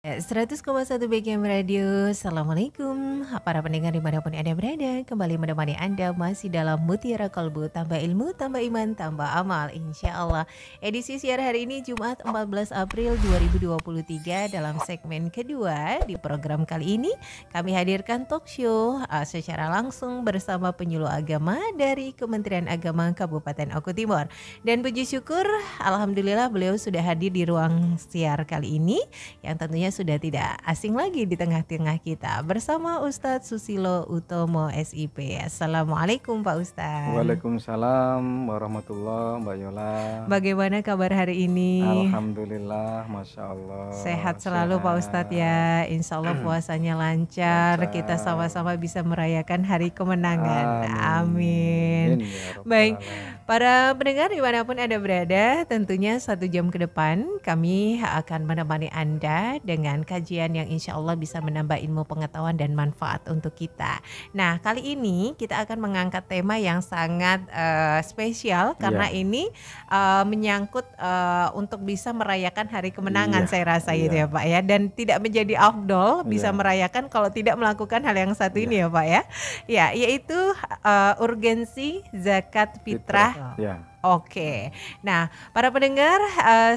Ya, 100,1 BGM Radio. Assalamualaikum para pendengar dimanapun Anda berada. Kembali menemani Anda masih dalam Mutiara Kalbu. Tambah ilmu, tambah iman, tambah amal, insya Allah. Edisi siar hari ini Jumat 14 April 2023. Dalam segmen kedua di program kali ini kami hadirkan talk show secara langsung bersama penyuluh agama dari Kementerian Agama Kabupaten Oku Timur. Dan puji syukur alhamdulillah beliau sudah hadir di ruang siar kali ini, yang tentunya sudah tidak asing lagi di tengah-tengah kita bersama Ustadz Susilo Utomo SIP. Assalamualaikum Pak Ustadz. Waalaikumsalam warahmatullahi Mbak Yola. Bagaimana kabar hari ini? Alhamdulillah, Masya Allah. Sehat selalu Pak Ustadz ya. Insya Allah puasanya lancar. Kita sama-sama bisa merayakan hari kemenangan. Amin. Ya Baik, para pendengar dimanapun Anda berada, tentunya 1 jam ke depan kami akan menemani Anda dengan kajian yang insya Allah bisa menambah ilmu pengetahuan dan manfaat untuk kita. Nah, kali ini kita akan mengangkat tema yang sangat spesial karena ini menyangkut untuk bisa merayakan hari kemenangan, saya rasa gitu ya Pak ya, dan tidak menjadi afdol bisa merayakan kalau tidak melakukan hal yang satu ini ya Pak ya. Ya, yaitu urgensi zakat fitrah. Oke, nah para pendengar,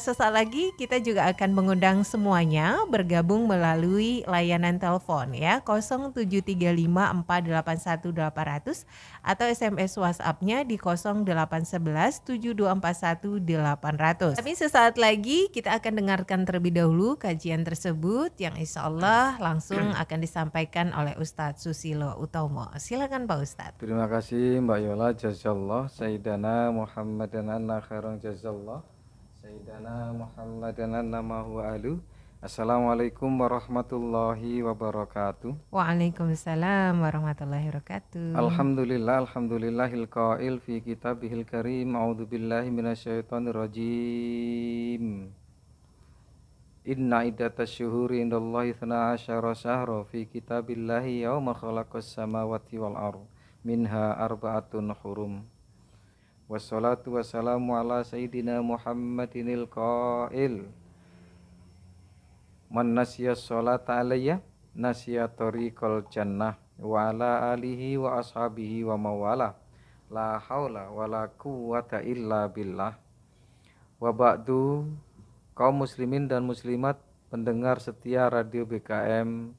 sesaat lagi kita juga akan mengundang semuanya bergabung melalui layanan telepon ya 0735481800 atau SMS WhatsApp-nya di 08117241 800. Tapi sesaat lagi kita akan dengarkan terlebih dahulu kajian tersebut yang insya Allah langsung akan disampaikan oleh Ustadz Susilo Utomo. Silakan Pak Ustadz. Terima kasih Mbak Yola, jazallah. Sayyidana Muhammadan anna khairan jazallah. Sayyidana Muhammadan anna mahu alu. Assalamualaikum warahmatullahi wabarakatuh. Waalaikumsalam warahmatullahi wabarakatuh. Alhamdulillahil qail fi kitabihil karim. A'udzubillahi minasyaitonir rajim. Inna iddatas syuhuri indallahi 12 syahra fi kitabillahi yauma khalaqas samawati wal ardh minha arba'atun hurum. Wassalatu wassalamu ala sayyidina Muhammadinil qail man nasiya sholata alayya nasiya tariqal jannah wa ala alihi wa ashabihi wa mawala la haula wa la quwwata illa billah. Wa ba'du, kaum muslimin dan muslimat pendengar setia Radio BKM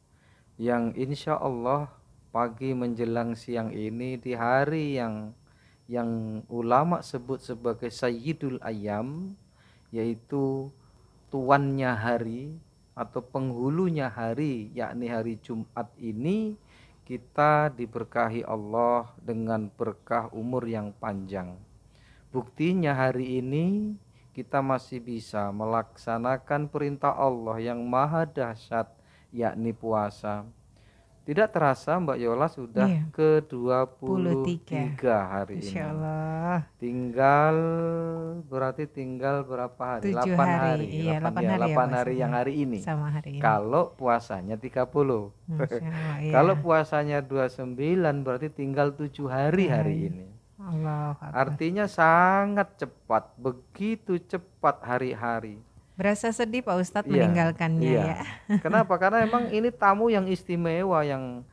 yang insya Allah pagi menjelang siang ini di hari yang ulama sebut sebagai Sayyidul Ayyam, yaitu tuannya hari atau penghulunya hari, yakni hari Jumat ini, kita diberkahi Allah dengan berkah umur yang panjang. Buktinya hari ini kita masih bisa melaksanakan perintah Allah yang maha dahsyat, yakni puasa. Tidak terasa Mbak Yola sudah ke-23 hari ini. Berarti tinggal berapa hari? 8 hari. Iya, 8 hari yang hari ini. Sama hari ini. Kalau puasanya 30. Kalau puasanya 29 berarti tinggal 7 hari hari ini. Artinya sangat cepat, begitu cepat hari-hari. Berasa sedih Pak Ustadz meninggalkannya ya. Kenapa? Karena memang ini tamu yang istimewa, yang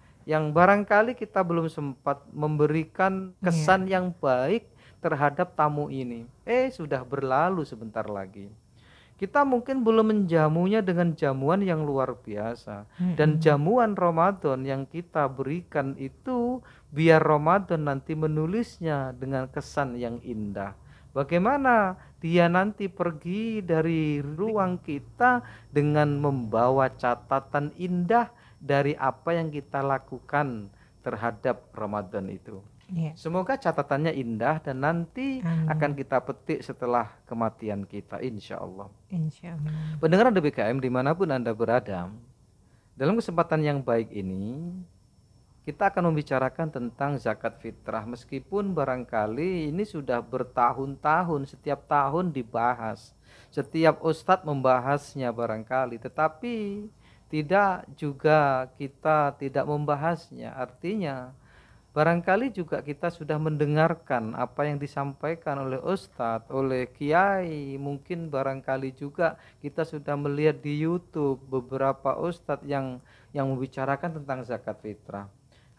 barangkali kita belum sempat memberikan kesan yang baik terhadap tamu ini. Sudah berlalu sebentar lagi. Kita mungkin belum menjamunya dengan jamuan yang luar biasa. Dan jamuan Ramadan yang kita berikan itu biar Ramadan nanti menulisnya dengan kesan yang indah. Bagaimana dia nanti pergi dari ruang kita dengan membawa catatan indah dari apa yang kita lakukan terhadap Ramadan itu. Semoga catatannya indah dan nanti akan kita petik setelah kematian kita, insya Allah. Pendengar DBKM dimanapun Anda berada, dalam kesempatan yang baik ini kita akan membicarakan tentang zakat fitrah. Meskipun barangkali ini sudah bertahun-tahun, setiap tahun dibahas, setiap ustadz membahasnya barangkali, tetapi tidak juga kita tidak membahasnya. Artinya barangkali juga kita sudah mendengarkan apa yang disampaikan oleh ustadz, oleh kiai, mungkin barangkali juga kita sudah melihat di YouTube beberapa ustadz yang membicarakan tentang zakat fitrah.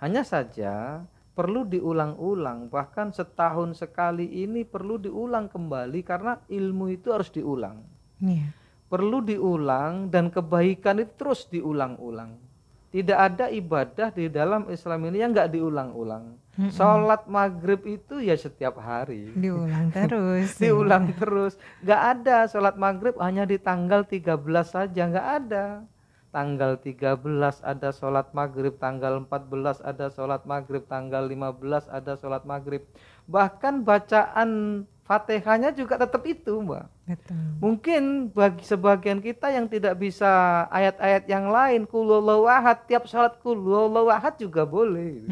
Hanya saja perlu diulang-ulang, bahkan setahun sekali ini perlu diulang kembali karena ilmu itu harus diulang. Iya. Perlu diulang dan kebaikan itu terus diulang-ulang. Tidak ada ibadah di dalam Islam ini yang nggak diulang-ulang. Sholat maghrib itu ya setiap hari. Diulang terus. Diulang terus. Nggak ada sholat maghrib hanya di tanggal 13 saja, nggak ada. Tanggal 13 ada sholat maghrib, tanggal 14 ada sholat maghrib, tanggal 15 ada sholat maghrib. Bahkan bacaan Fatihahnya juga tetap itu, Mbak. Betul. Mungkin bagi sebagian kita yang tidak bisa ayat-ayat yang lain, qul huwallahu ahad, tiap salat qul huwallahu ahad juga boleh.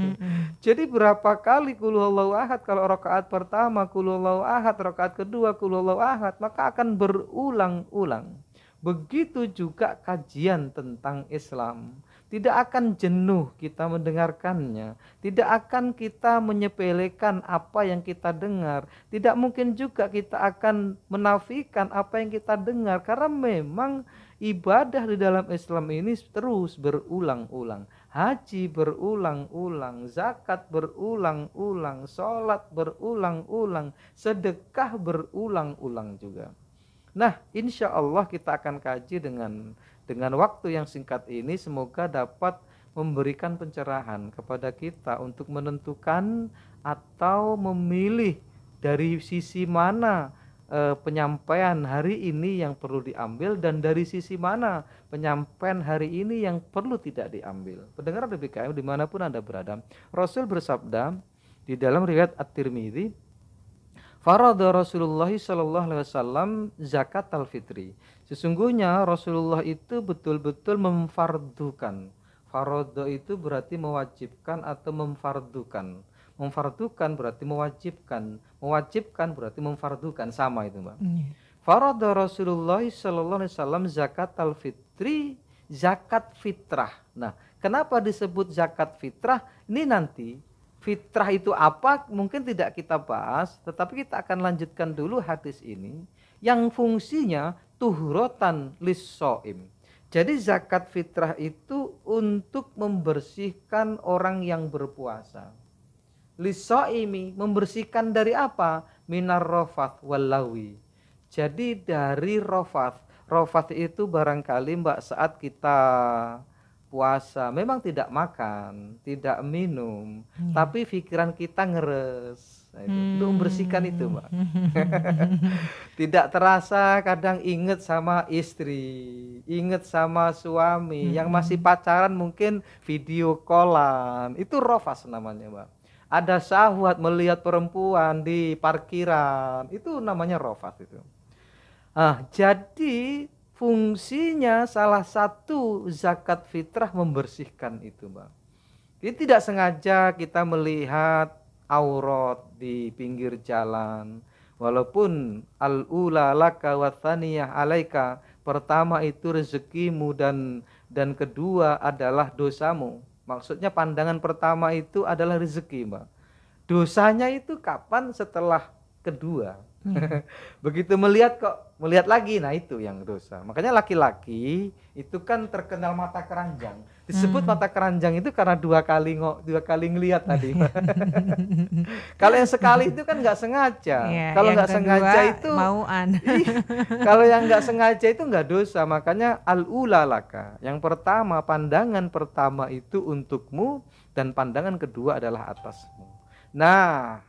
Jadi berapa kali qul huwallahu ahad, kalau rakaat pertama qul huwallahu ahad, rakaat kedua qul huwallahu ahad, maka akan berulang-ulang. Begitu juga kajian tentang Islam. Tidak akan jenuh kita mendengarkannya. Tidak akan kita menyepelekan apa yang kita dengar. Tidak mungkin juga kita akan menafikan apa yang kita dengar. Karena memang ibadah di dalam Islam ini terus berulang-ulang. Haji berulang-ulang, zakat berulang-ulang, sholat berulang-ulang, sedekah berulang-ulang juga. Nah, insya Allah kita akan kaji dengan waktu yang singkat ini, semoga dapat memberikan pencerahan kepada kita untuk menentukan atau memilih dari sisi mana penyampaian hari ini yang perlu diambil dan dari sisi mana penyampaian hari ini yang perlu tidak diambil. Pendengar DBKM dimanapun Anda berada, Rasul bersabda di dalam riwayat At-Tirmidzi, farada Rasulullah sallallahu alaihi wasallam zakat al-fitri. Sesungguhnya Rasulullah itu betul-betul memfardukan. Farada itu berarti mewajibkan atau memfardukan. Memfardukan berarti mewajibkan. Mewajibkan berarti memfardukan, sama itu, Mbak. Farada Rasulullah sallallahu alaihi wasallam zakat al-fitri, zakat fitrah. Nah, kenapa disebut zakat fitrah? Ini nanti fitrah itu apa mungkin tidak kita bahas, tetapi kita akan lanjutkan dulu hadis ini yang fungsinya tuhrotan lis-shaim. Jadi zakat fitrah itu untuk membersihkan orang yang berpuasa. Lis-shaimi, membersihkan dari apa? Minar rafath wallawi. Jadi dari rafath. Rafath itu barangkali, Mbak, saat kita puasa memang tidak makan, tidak minum, tapi pikiran kita ngeres. Nah, itu. Untuk membersihkan itu, Mbak. Tidak terasa kadang inget sama istri, inget sama suami, yang masih pacaran mungkin video callan, itu rofas namanya, Mbak. Ada syahwat melihat perempuan di parkiran, itu namanya rofas itu. Jadi fungsinya salah satu zakat fitrah membersihkan itu, Mbak. Jadi tidak sengaja kita melihat aurat di pinggir jalan, walaupun al-ula laka wa tsaniyah alaika, pertama itu rezekimu dan kedua adalah dosamu. Maksudnya pandangan pertama itu adalah rezeki, Mbak. Dosanya itu kapan? Setelah kedua. Begitu melihat lagi, nah itu yang dosa. Makanya laki-laki itu kan terkenal mata keranjang. Disebut mata keranjang itu karena dua kali ngelihat tadi. Kalau yang sekali itu kan nggak sengaja. Kalau nggak sengaja itu mauan. Kalau yang nggak sengaja itu nggak dosa. Makanya al-ula laka. Yang pertama, pandangan pertama itu untukmu dan pandangan kedua adalah atasmu. Nah,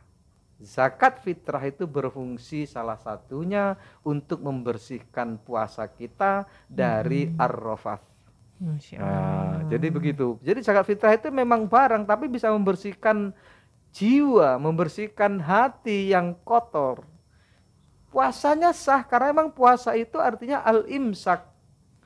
zakat fitrah itu berfungsi salah satunya untuk membersihkan puasa kita dari ar-rafath. Jadi begitu. Jadi zakat fitrah itu memang barang, tapi bisa membersihkan jiwa, membersihkan hati yang kotor. Puasanya sah karena memang puasa itu artinya al-imsak,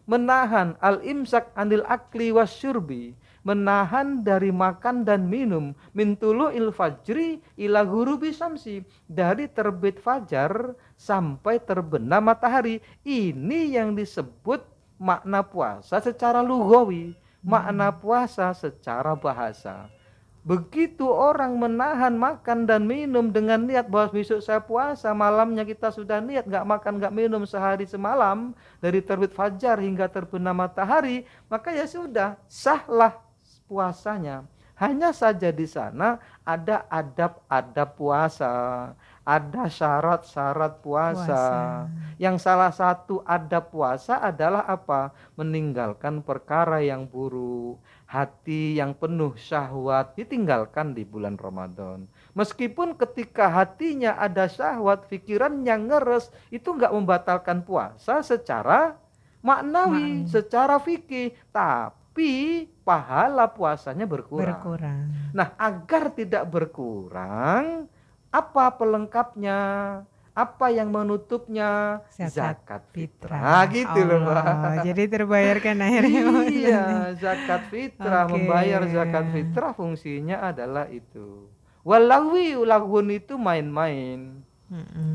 menahan, al-imsak anil akli wasyurbi, menahan dari makan dan minum, min tulu'il fajri ila ghurubi syamsi, dari terbit fajar sampai terbenam matahari. Ini yang disebut makna puasa secara lughawi, makna puasa secara bahasa. Begitu orang menahan makan dan minum dengan niat bahwa besok saya puasa, malamnya kita sudah niat nggak makan nggak minum sehari semalam dari terbit fajar hingga terbenam matahari, maka ya sudah sahlah puasanya. Hanya saja di sana ada adab-adab puasa, ada syarat-syarat puasa. Puasa. Yang salah satu adab puasa adalah apa? Meninggalkan perkara yang buruk. Hati yang penuh syahwat ditinggalkan di bulan Ramadan. Meskipun ketika hatinya ada syahwat, pikirannya ngeres, itu nggak membatalkan puasa secara maknawi, secara fikih. Tapi pahala puasanya berkurang. Nah, agar tidak berkurang, apa pelengkapnya? Apa yang menutupnya? Zakat fitrah. Gitu loh, Mbak. Jadi terbayarkan akhirnya. Iya, zakat fitrah. Membayar zakat fitrah fungsinya adalah itu. Walahwi, lahwun itu main-main.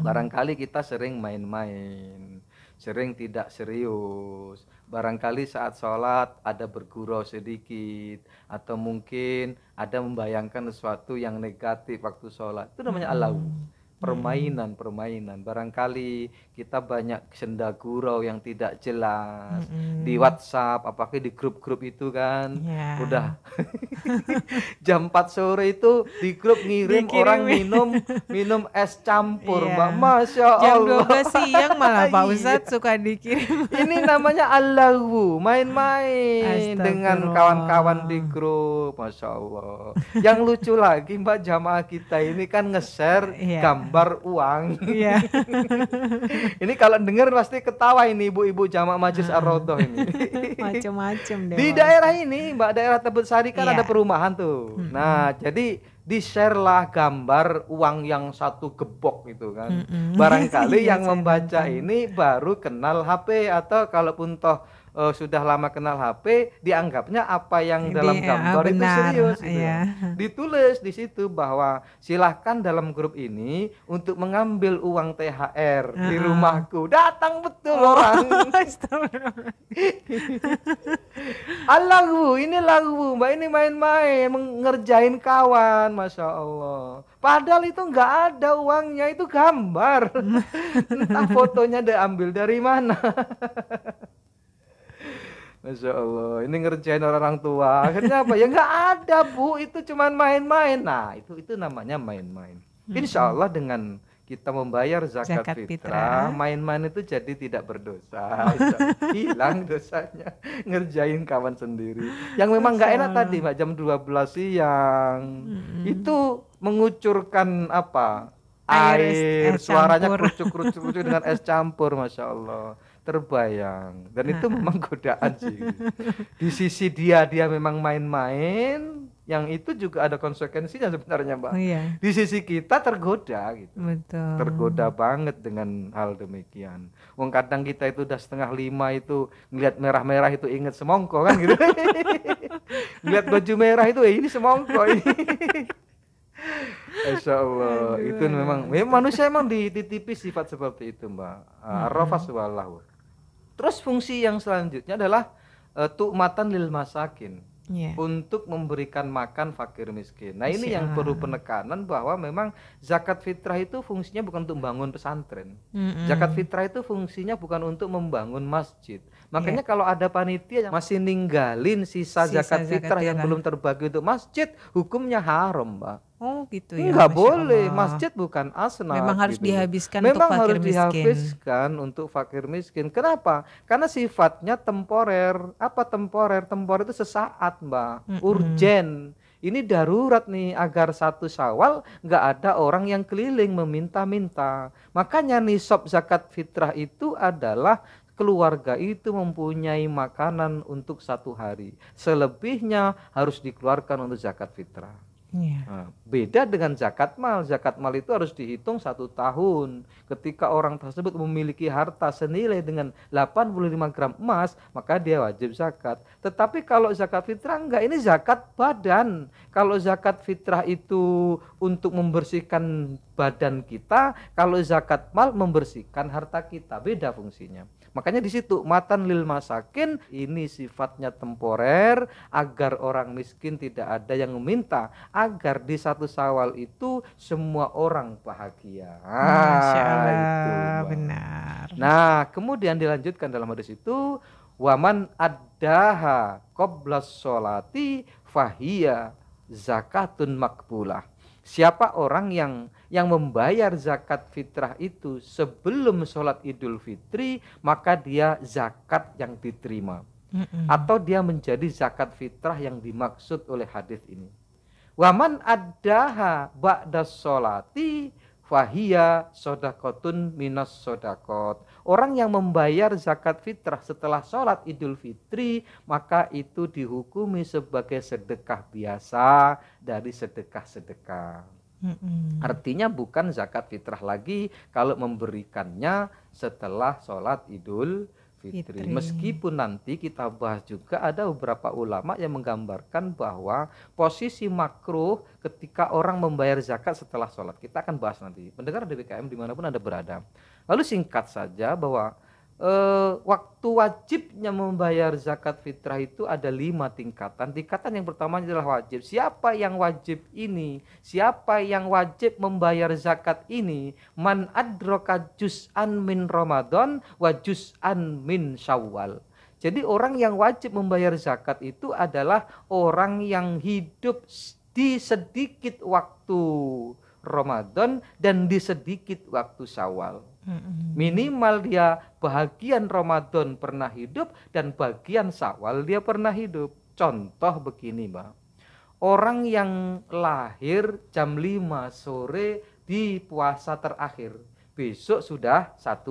Barangkali kita sering main-main, sering tidak serius. Barangkali saat sholat ada bergurau sedikit, atau mungkin ada membayangkan sesuatu yang negatif waktu sholat. Itu namanya allahu. Permainan. Barangkali kita banyak senda gurau yang tidak jelas di WhatsApp, apalagi di grup-grup itu kan. Udah jam 4 sore itu di grup ngirim orang minum es campur, Mbak. Masya Allah. Jam 12 siang malah Pak Ustadz suka dikirim. Ini namanya allahu, main-main dengan kawan-kawan di grup. Masya Allah. Yang lucu lagi, Mbak, jamaah kita ini kan nge-share gambar uang. Ini kalau dengar pasti ketawa ini ibu-ibu jamaah Majlis Ar-Raudhah ini. Macam-macam deh. Di daerah ini, Mbak, daerah Tebet Sari kan ada perumahan tuh. Nah, jadi di-share lah gambar uang yang satu gebok gitu kan. Barangkali yang membaca ini baru kenal HP, atau kalaupun toh sudah lama kenal HP, dianggapnya apa yang dalam gambar itu serius gitu. Ditulis di situ bahwa silahkan dalam grup ini untuk mengambil uang THR di rumahku. Datang betul orang. Allahu, ini lagu, Mbak, ini main-main, mengerjain kawan, Masya Allah. Padahal itu nggak ada uangnya, itu gambar. Entah fotonya diambil dari mana. Masya Allah, ini ngerjain orang tua. Akhirnya apa? Ya nggak ada, Bu, itu cuman main-main. Nah, itu namanya main-main. Insya Allah dengan kita membayar zakat fitrah, main-main itu jadi tidak berdosa. Hilang dosanya ngerjain kawan sendiri. Yang memang nggak enak tadi, Mbak, jam 12 siang. Itu mengucurkan apa? Air suaranya kerucuk-kerucuk dengan es campur, Masya Allah. Terbayang, dan itu memang godaan sih. Di sisi dia memang main-main, yang itu juga ada konsekuensinya sebenarnya, Mbak. Di sisi kita tergoda gitu. Betul. Tergoda banget dengan hal demikian. Wong kadang kita itu udah 4:30 itu ngeliat merah-merah itu inget semongko kan gitu. Ngeliat baju merah itu ini semongko ini. Insya Allah. Itu memang manusia emang dititipi sifat seperti itu, Mbak. Ar-rafas wallahu. Terus fungsi yang selanjutnya adalah tu'matan lil masakin, untuk memberikan makan fakir miskin. Nah, ini yang perlu penekanan bahwa memang zakat fitrah itu fungsinya bukan untuk membangun pesantren. Zakat fitrah itu fungsinya bukan untuk membangun masjid. Makanya kalau ada panitia yang masih ninggalin sisa zakat fitrah yang belum terbagi untuk masjid, hukumnya haram, Mbak. Oh gitu ya. Enggak boleh, masjid bukan asnaf. Memang harus gitu. dihabiskan Memang untuk fakir harus miskin. dihabiskan untuk fakir miskin. Kenapa? Karena sifatnya temporer. Apa temporer? Temporer itu sesaat, Mbak. Urgen. Ini darurat nih, agar 1 Syawal nggak ada orang yang keliling meminta-minta. Makanya nisab zakat fitrah itu adalah keluarga itu mempunyai makanan untuk 1 hari. Selebihnya harus dikeluarkan untuk zakat fitrah. Nah, beda dengan zakat mal. Zakat mal itu harus dihitung 1 tahun. Ketika orang tersebut memiliki harta senilai dengan 85 gram emas, maka dia wajib zakat. Tetapi kalau zakat fitrah enggak, ini zakat badan. Kalau zakat fitrah itu untuk membersihkan badan kita, kalau zakat mal membersihkan harta kita, beda fungsinya. Makanya di situ matan lil masakin ini sifatnya temporer agar orang miskin tidak ada yang meminta, agar di 1 Syawal itu semua orang bahagia. Masya Itu Allah, Mbak. benar. Nah, kemudian dilanjutkan dalam hadis itu waman addaha qablas sholati fahiya zakatun makbulah. Siapa orang yang membayar zakat fitrah itu sebelum sholat Idul Fitri, maka dia zakat yang diterima. Atau dia menjadi zakat fitrah yang dimaksud oleh hadis ini. Waman addaha ba'das sholati fahiya sodakotun minas sodakot. Orang yang membayar zakat fitrah setelah sholat Idul Fitri, maka itu dihukumi sebagai sedekah biasa dari sedekah-sedekah. Artinya bukan zakat fitrah lagi kalau memberikannya setelah sholat Idul Fitri. Meskipun nanti kita bahas juga ada beberapa ulama yang menggambarkan bahwa posisi makruh ketika orang membayar zakat setelah sholat. Kita akan bahas nanti. Pendengar DBKM dimanapun Anda berada. Lalu singkat saja bahwa waktu wajibnya membayar zakat fitrah itu ada 5 tingkatan. Tingkatan yang pertama adalah wajib. Siapa yang wajib ini? Siapa yang wajib membayar zakat ini? Man adroka juz'an min Ramadan wa juz'an min Syawal. Jadi orang yang wajib membayar zakat itu adalah orang yang hidup di sedikit waktu Ramadan dan di sedikit waktu Syawal. Minimal dia bagian Ramadan pernah hidup dan bagian Syawal dia pernah hidup. Contoh begini Mbak, orang yang lahir jam 5 sore di puasa terakhir, besok sudah 1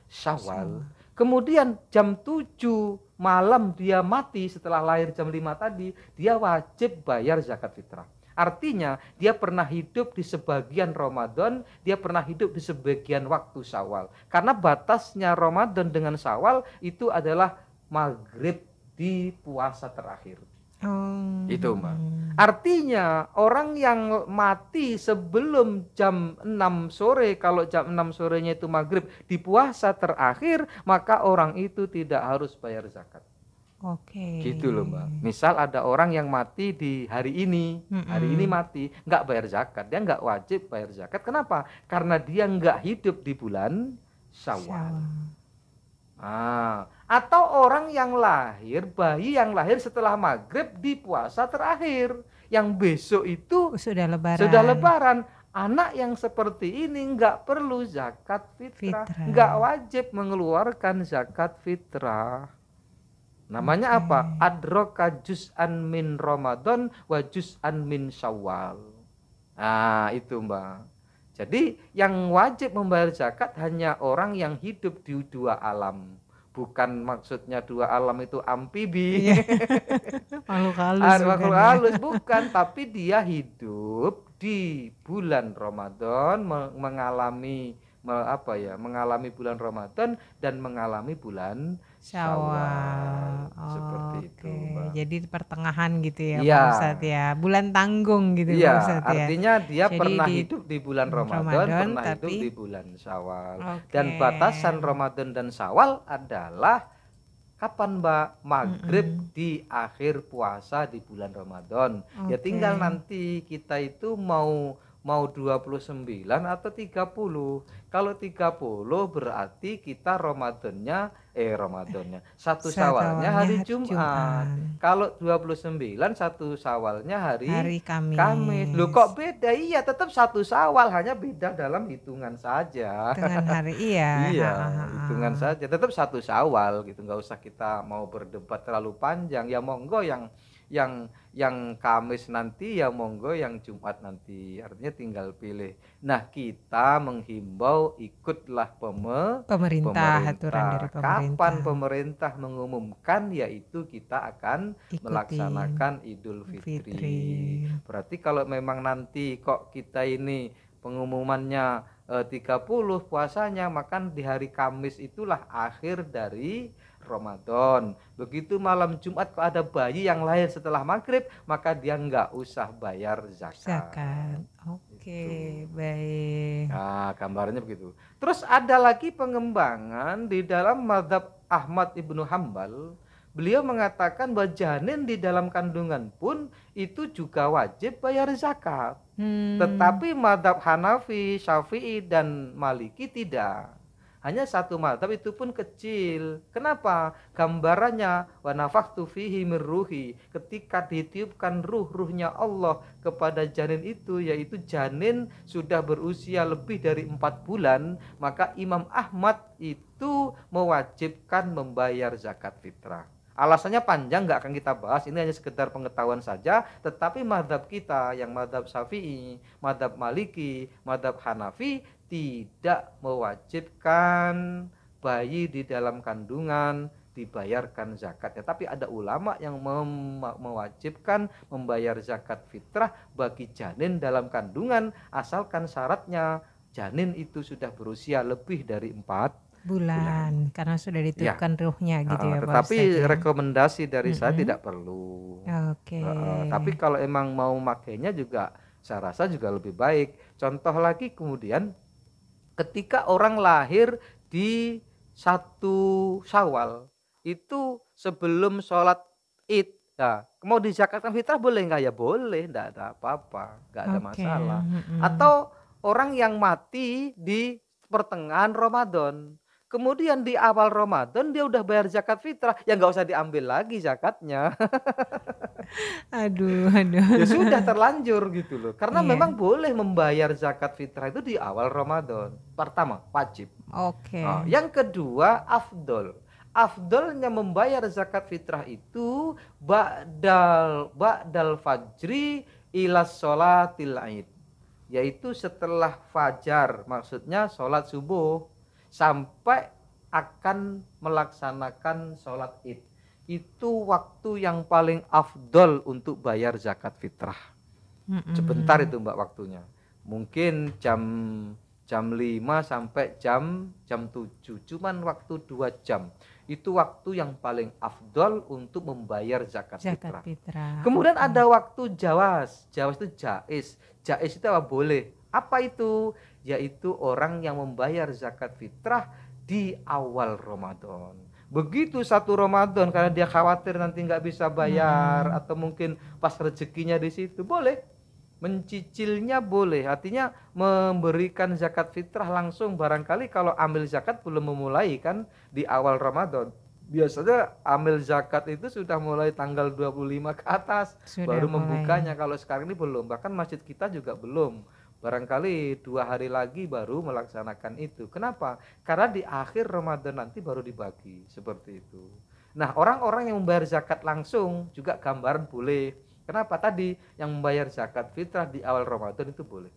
Syawal. Kemudian jam 7 malam dia mati setelah lahir jam 5 tadi, dia wajib bayar zakat fitrah. Artinya dia pernah hidup di sebagian Ramadan, dia pernah hidup di sebagian waktu Syawal. Karena batasnya Ramadan dengan Syawal itu adalah maghrib di puasa terakhir. Itu Mbak. Artinya orang yang mati sebelum jam 6 sore, kalau jam 6 sorenya itu maghrib di puasa terakhir, maka orang itu tidak harus bayar zakat. Gitu loh Mbak. Misal ada orang yang mati di hari ini mati, nggak bayar zakat, dia nggak wajib bayar zakat. Kenapa? Karena dia nggak hidup di bulan Syawal. Atau orang yang lahir, bayi yang lahir setelah maghrib di puasa terakhir, yang besok itu sudah lebaran. Anak yang seperti ini nggak perlu zakat fitrah, nggak wajib mengeluarkan zakat fitrah. Namanya apa? Adroka juz'an min Ramadan wa juz'an min Syawal. Nah itu Mbak. Jadi yang wajib membayar zakat hanya orang yang hidup di 2 alam. Bukan maksudnya 2 alam itu amfibi. Makhluk halus bukan. Tapi dia hidup di bulan Ramadan, mengalami bulan Ramadan dan mengalami bulan Syawal. Seperti itu Mbak. Jadi pertengahan gitu ya Pak Ustadz ya. Bulan tanggung gitu Pak Ustadz ya. Artinya dia pernah hidup di bulan Ramadan, pernah hidup di bulan Syawal. Dan batasan Ramadan dan Syawal adalah kapan Mbak? Maghrib di akhir puasa di bulan Ramadan. Ya tinggal nanti kita itu mau 29 atau 30. Kalau 30 berarti kita Ramadannya 1 Syawalnya hari Jumat. Kalau 29 1 Syawalnya hari Kamis. Loh kok beda? Iya, tetap 1 Syawal, hanya beda dalam hitungan saja. Dengan hari hitungan saja. Tetap 1 Syawal gitu. Enggak usah kita mau berdebat terlalu panjang. Ya monggo yang Kamis nanti, ya monggo yang Jumat nanti. Artinya tinggal pilih. Nah, kita menghimbau ikutlah pemerintah. Aturan dari pemerintah. Kapan pemerintah mengumumkan, yaitu kita akan melaksanakan Idul Fitri. Berarti kalau memang nanti kok kita ini pengumumannya 30 puasanya, maka di hari Kamis itulah akhir dari Ramadan. Begitu malam Jumat kok ada bayi yang lahir setelah maghrib, maka dia nggak usah bayar zakat. Oke, gitu. baik. Nah, gambarnya begitu. Terus ada lagi pengembangan di dalam mazhab Ahmad Ibnu Hambal. Beliau mengatakan bahwa janin di dalam kandungan pun itu juga wajib bayar zakat. Hmm, Tetapi mazhab Hanafi, Syafi'i, dan Maliki tidak. Hanya satu mazhab itu pun kecil. Kenapa? Gambarannya wa nafakhtu fihi min ruhi. Ketika ditiupkan ruhnya Allah kepada janin itu, yaitu janin sudah berusia lebih dari 4 bulan, maka Imam Ahmad itu mewajibkan membayar zakat fitrah. Alasannya panjang, nggak akan kita bahas, ini hanya sekedar pengetahuan saja. Tetapi madhab kita yang madhab Syafi'i, madhab Maliki, madhab Hanafi tidak mewajibkan bayi di dalam kandungan dibayarkan zakat. Tapi ada ulama yang mewajibkan membayar zakat fitrah bagi janin dalam kandungan, asalkan syaratnya janin itu sudah berusia lebih dari 4 bulan. bulan karena sudah Ya, ditiupkan ruhnya gitu ya Pak Ustadz tetapi ya. rekomendasi dari saya Mm-mm. tidak perlu. Oke. Tapi kalau emang mau makainya juga, saya rasa juga lebih baik. Contoh lagi kemudian, ketika orang lahir di 1 Syawal, itu sebelum sholat Id, nah, mau dizakatkan fitrah boleh nggak? Ya boleh, nggak ada apa-apa, nggak ada Oke. masalah. Mm-mm. Atau orang yang mati di pertengahan Ramadan, kemudian di awal Ramadan dia udah bayar zakat fitrah, ya nggak usah diambil lagi zakatnya. Aduh, aduh. Ya sudah terlanjur gitu loh. Karena memang Iya. boleh membayar zakat fitrah itu di awal Ramadan. Pertama, wajib. Oke. Yang kedua, afdol. Afdolnya membayar zakat fitrah itu ba'dal fajri ila sholatil aid. Yaitu setelah fajar, maksudnya sholat subuh, sampai akan melaksanakan sholat id. Itu waktu yang paling afdol untuk bayar zakat fitrah. Sebentar Mm-mm. itu Mbak waktunya. Mungkin jam jam 5 sampai jam 7. Cuman waktu 2 jam. Itu waktu yang paling afdol untuk membayar zakat Zakat fitrah. fitrah. Kemudian Oke. ada waktu jawas. Jawas itu jais. Jais itu apa? Boleh. Apa itu? Yaitu orang yang membayar zakat fitrah di awal Ramadan. Begitu 1 Ramadan, karena dia khawatir nanti nggak bisa bayar, Mm-mm. atau mungkin pas rezekinya di situ, boleh. Mencicilnya boleh, artinya memberikan zakat fitrah langsung. Barangkali kalau ambil zakat belum memulai kan di awal Ramadan. Biasanya ambil zakat itu sudah mulai tanggal 25 ke atas Sudah baru mulai. membukanya. Kalau sekarang ini belum, bahkan masjid kita juga belum. Barangkali 2 hari lagi baru melaksanakan itu. Kenapa? Karena di akhir Ramadan nanti baru dibagi, seperti itu. Nah, orang-orang yang membayar zakat langsung juga gambaran boleh. Kenapa? Tadi yang membayar zakat fitrah di awal Ramadan itu boleh.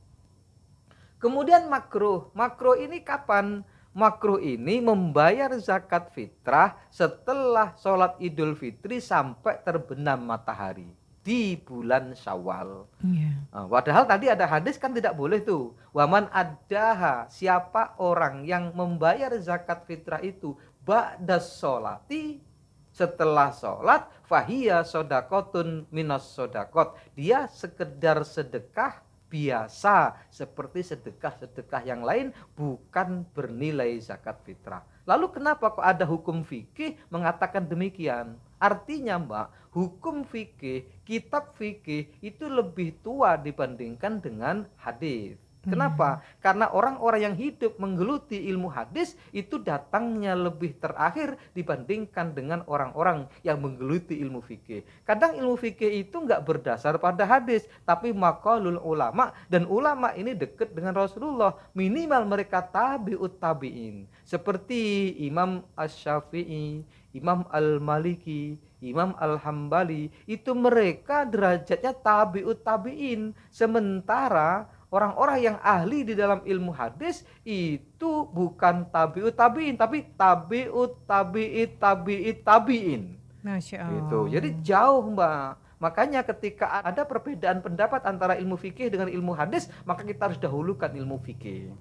Kemudian makruh. Makruh ini kapan? Makruh ini membayar zakat fitrah setelah sholat Idul Fitri sampai terbenam matahari di bulan Syawal. Iya. Padahal tadi ada hadis kan tidak boleh tuh. Waman adaha, siapa orang yang membayar zakat fitrah itu ba'das sholati, setelah sholat, fahiyya sodakotun minas sodakot, dia sekedar sedekah biasa seperti sedekah-sedekah yang lain, bukan bernilai zakat fitrah. Lalu kenapa kok ada hukum fikih mengatakan demikian? Artinya Mbak, hukum fikih, kitab fikih itu lebih tua dibandingkan dengan hadis. Iya. Kenapa? Karena orang-orang yang hidup menggeluti ilmu hadis itu datangnya lebih terakhir dibandingkan dengan orang-orang yang menggeluti ilmu fikih. Kadang ilmu fikih itu nggak berdasar pada hadis, tapi maqalul ulama, dan ulama ini dekat dengan Rasulullah. Minimal mereka tabi'ut tabi'in. Seperti Imam Asy-Syafi'i, Imam Al-Maliki, Imam Al-Hambali, itu mereka derajatnya tabi'ut tabi'in. Sementara orang-orang yang ahli di dalam ilmu hadis itu bukan tabi'ut tabi'in, tapi tabi'ut tabi'it tabi'it tabi'in. Masya Gitu. Allah. Jadi jauh Mbak. Makanya ketika ada perbedaan pendapat antara ilmu fikih dengan ilmu hadis, maka kita harus dahulukan ilmu fikih.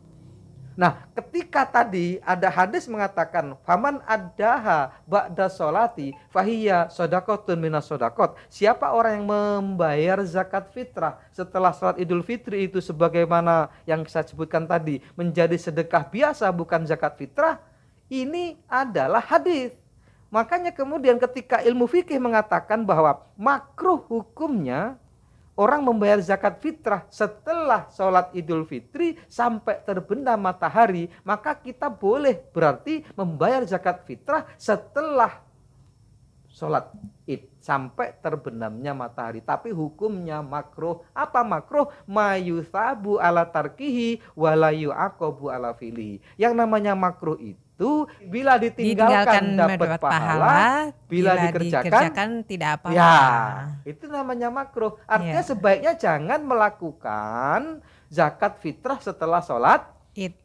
Nah, ketika tadi ada hadis mengatakan faman addaha ba'da sholati fahiya shadaqatun minas shadaqat. Siapa orang yang membayar zakat fitrah setelah salat Idul Fitri itu sebagaimana yang saya sebutkan tadi menjadi sedekah biasa bukan zakat fitrah, ini adalah hadis. Makanya kemudian ketika ilmu fikih mengatakan bahwa makruh hukumnya orang membayar zakat fitrah setelah sholat Idul Fitri sampai terbenam matahari, maka kita boleh berarti membayar zakat fitrah setelah sholat Id sampai terbenamnya matahari. Tapi hukumnya makruh. Apa makruh? Mayuthabu ala tarkihi walayu akobu ala filihi. Yang namanya makruh itu bila ditinggalkan dapat pahala, bila dikerjakan tidak apa-apa. Ya, itu namanya makruh. Artinya sebaiknya jangan melakukan zakat fitrah setelah sholat Id.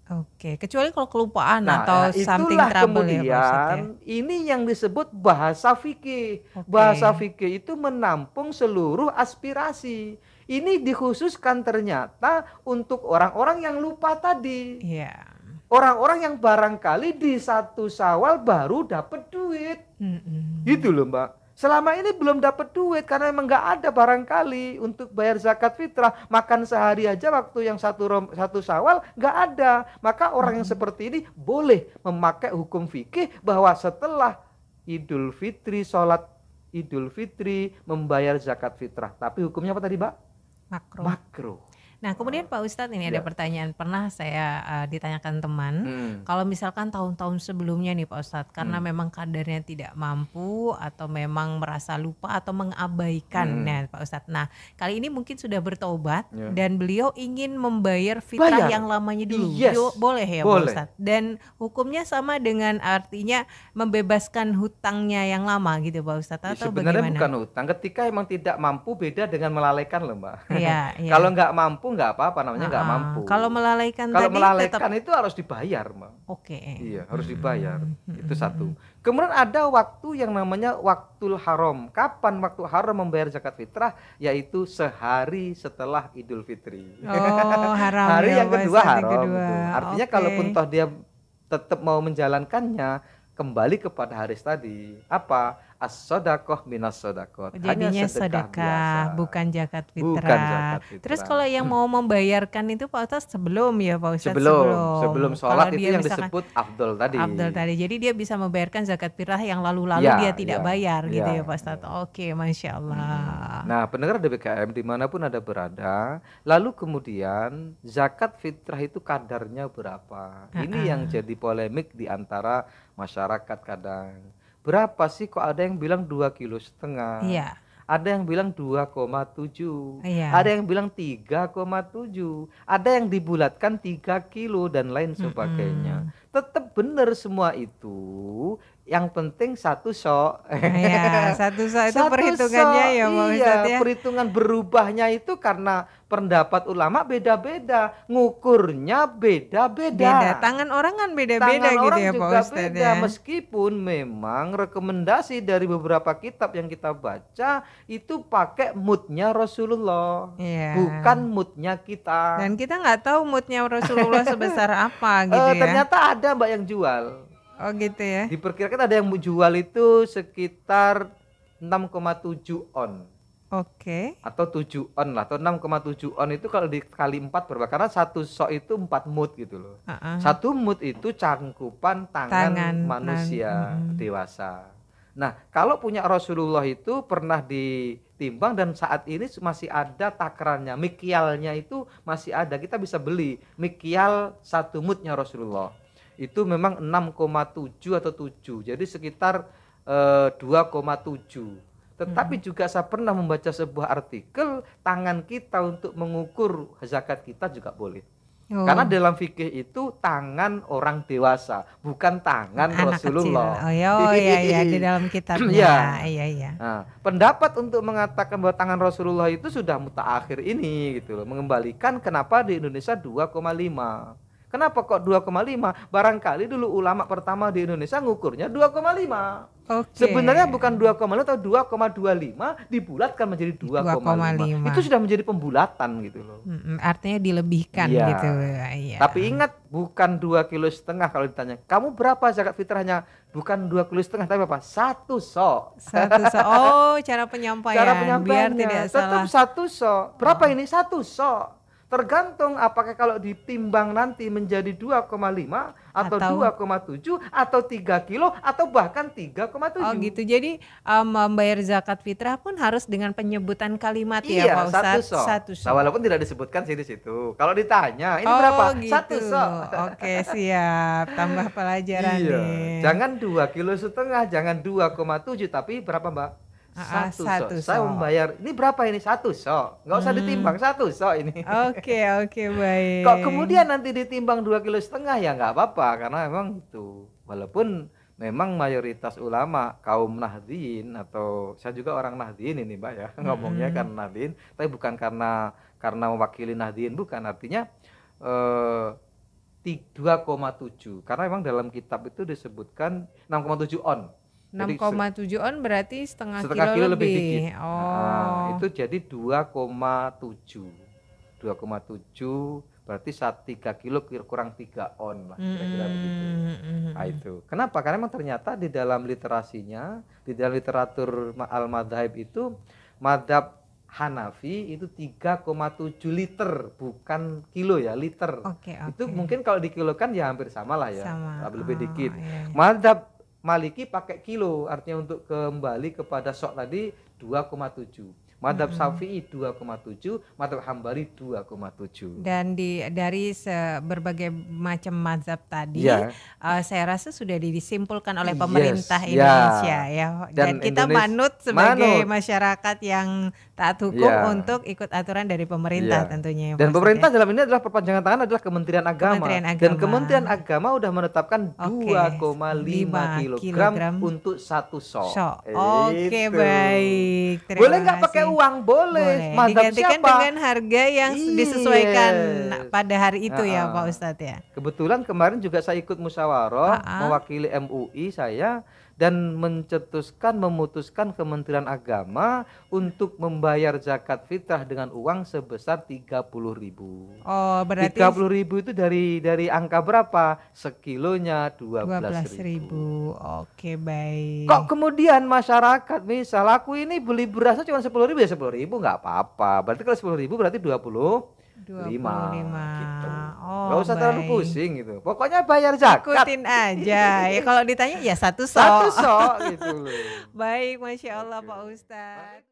Oke, kecuali kalau kelupaan atau something trouble kemudian, ya Pak Ustadz ya. Ini yang disebut bahasa fikih. Bahasa fikih itu menampung seluruh aspirasi. Ini dikhususkan ternyata untuk orang-orang yang lupa tadi. Iya. Orang-orang yang barangkali di 1 Syawal baru dapat duit. Gitu loh Mbak. Selama ini belum dapat duit karena memang nggak ada barangkali untuk bayar zakat fitrah. Makan sehari aja waktu yang 1 Syawal nggak ada. Maka orang yang seperti ini boleh memakai hukum fikih bahwa setelah Idul Fitri, sholat Idul Fitri, membayar zakat fitrah. Tapi hukumnya apa tadi Mbak? Makruh. Nah kemudian Pak Ustadz ini ada pertanyaan, pernah saya ditanyakan teman, kalau misalkan tahun-tahun sebelumnya nih Pak Ustadz, karena memang kadarnya tidak mampu atau memang merasa lupa atau mengabaikan Pak Ustadz. Nah kali ini mungkin sudah bertobat dan beliau ingin membayar fitrah yang lamanya dulu. Boleh ya Pak Ustadz? Dan hukumnya sama dengan artinya membebaskan hutangnya yang lama gitu Pak Ustadz atau sebenarnya bagaimana? Bukan hutang, ketika emang tidak mampu beda dengan melalaikan loh Mbak. Kalau nggak mampu nggak apa-apa, namanya nggak mampu. Kalau melalaikan itu harus dibayar, Mbak. Iya, harus dibayar. Itu satu. Kemudian ada waktu yang namanya waktul haram. Kapan waktu haram membayar zakat fitrah? Yaitu sehari setelah Idul Fitri. Haram. Hari yang kedua haram. Artinya kalaupun toh dia tetap mau menjalankannya, kembali kepada hadis tadi. Apa? As-sodaqoh minas sodaqot. Jadinya sedekah, bukan zakat fitrah. Terus kalau yang mau membayarkan itu Pak Ustadz sebelum ya Pak Ustadz? Sebelum sholat itu yang disebut afdol tadi. Jadi dia bisa membayarkan zakat fitrah yang lalu-lalu dia tidak bayar gitu ya Pak Ustadz. Oke, Masya Allah. Nah pendengar DBKM dimanapun Anda berada, lalu kemudian zakat fitrah itu kadarnya berapa? Ini yang jadi polemik di antara masyarakat kadang. Berapa sih, kok ada yang bilang 2,5 kilo, ada yang bilang 2,7, ada yang bilang 3,7, ada yang dibulatkan 3 kilo dan lain sebagainya. Tetap benar semua itu. Yang penting satu sok. Satu sok itu perhitungannya ya Pak Ustadz ya. Perhitungan berubahnya itu karena pendapat ulama beda-beda, ngukurnya beda-beda. Tangan orang kan beda-beda gitu ya Pak Ustadz ya. Meskipun memang rekomendasi dari beberapa kitab yang kita baca itu pakai moodnya Rasulullah, bukan moodnya kita. Dan kita nggak tahu moodnya Rasulullah sebesar apa gitu ya. Ternyata ada Mbak yang jual. Oh gitu ya. Diperkirakan ada yang jual itu sekitar 6,7 on. Atau 7 on lah, atau 6,7 on itu kalau dikali 4 berapa? Karena satu sok itu 4 mut gitu loh. Satu mut itu cangkupan tangan manusia dewasa. Nah, kalau punya Rasulullah itu pernah ditimbang dan saat ini masih ada takarannya, mikyalnya itu masih ada. Kita bisa beli mikyal 1 mutnya Rasulullah. Itu memang 6,7 atau 7. Jadi sekitar 2,7. Tetapi juga saya pernah membaca sebuah artikel, tangan kita untuk mengukur zakat kita juga boleh. Karena dalam fikih itu tangan orang dewasa, bukan tangan anak Rasulullah. Iya, di dalam kitabnya. Nah, pendapat untuk mengatakan bahwa tangan Rasulullah itu sudah mutaakhir ini gitu loh, mengembalikan kenapa di Indonesia 2,5. Kenapa kok 2,5? Barangkali dulu ulama pertama di Indonesia ngukurnya 2,5. Oke. Sebenarnya bukan 2,5 atau 2,25 dibulatkan menjadi 2,5. 2,5. Itu sudah menjadi pembulatan gitu loh. Artinya dilebihkan Iya. gitu. Iya. Tapi ingat bukan 2,5 kilo kalau ditanya, kamu berapa zakat fitrahnya? Bukan 2,5 kilo tapi apa? 1 sok. Oh, cara penyampaian. Cara Biar penyampaiannya tidak tetap salah. 1 sok. Berapa ini? 1 sok. Tergantung apakah kalau ditimbang nanti menjadi 2,5 atau 2,7 atau 3 kilo atau bahkan 3,7. Oh gitu. Jadi membayar zakat fitrah pun harus dengan penyebutan kalimat ya Pak Ustadz. 1 sok. 1 sok. Walaupun tidak disebutkan sih di situ. Kalau ditanya ini berapa? Gitu. 1 sok. Oke, siap. Tambah pelajaran nih. Jangan 2,5 kilo, jangan 2,7 tapi berapa Mbak? 1 sok. Saya membayar. Ini berapa ini? 1 sok. Nggak usah ditimbang, 1 sok ini. Oke, baik. Kok kemudian nanti ditimbang 2,5 kilo ya nggak apa-apa karena memang itu. Walaupun memang mayoritas ulama kaum Nahdien atau saya juga orang Nahdien ini Mbak ya ngomongnya kan Nahdien, tapi bukan karena mewakili Nahdien, bukan, artinya 2,7 karena memang dalam kitab itu disebutkan 6,7 on. 6,7 on berarti setengah kilo lebih dikit. Oh. Itu jadi 2,7 berarti 3 kilo kurang 3 on lah kira-kira begitu. Nah, itu. Kenapa? Karena memang ternyata di dalam literasinya, di dalam literatur al-madhab itu madhab Hanafi itu 3,7 liter, bukan kilo ya, liter. Itu mungkin kalau dikilokan ya hampir sama lah ya, lebih dikit. Iya. Madhab Maliki pakai kilo, artinya untuk kembali kepada sok tadi 2,7. Madhab Syafi'i 2,7, madhab Hambali 2,7. Dan dari berbagai macam mazhab tadi, saya rasa sudah disimpulkan oleh pemerintah Indonesia ya. Dan kita manut sebagai masyarakat yang taat hukum untuk ikut aturan dari pemerintah tentunya. Dan pemerintah dalam ini adalah perpanjangan tangan adalah Kementerian Agama. Dan Kementerian Agama udah menetapkan 2,5 kilogram untuk 1 sok. Oke, baik. Terima boleh nggak pakai uang? Boleh. Digantikan dengan harga yang disesuaikan pada hari itu ya Pak Ustadz ya. Kebetulan kemarin juga saya ikut musyawarah mewakili MUI saya dan memutuskan Kementerian Agama untuk membayar zakat fitrah dengan uang sebesar 30.000. Oh, berarti 30.000 itu dari angka berapa? Sekilonya 12.000. Oke, baik. Kok kemudian masyarakat misal aku ini beli berasnya cuma 10.000 ya 10.000 nggak apa-apa. Berarti kalau 10.000 berarti 25 gitu. Gak usah terlalu pusing gitu. Pokoknya bayar zakat. Ikutin aja. Ya kalau ditanya ya 1 sok. 1 sok gitu loh. Baik, Masya Allah Pak Ustadz.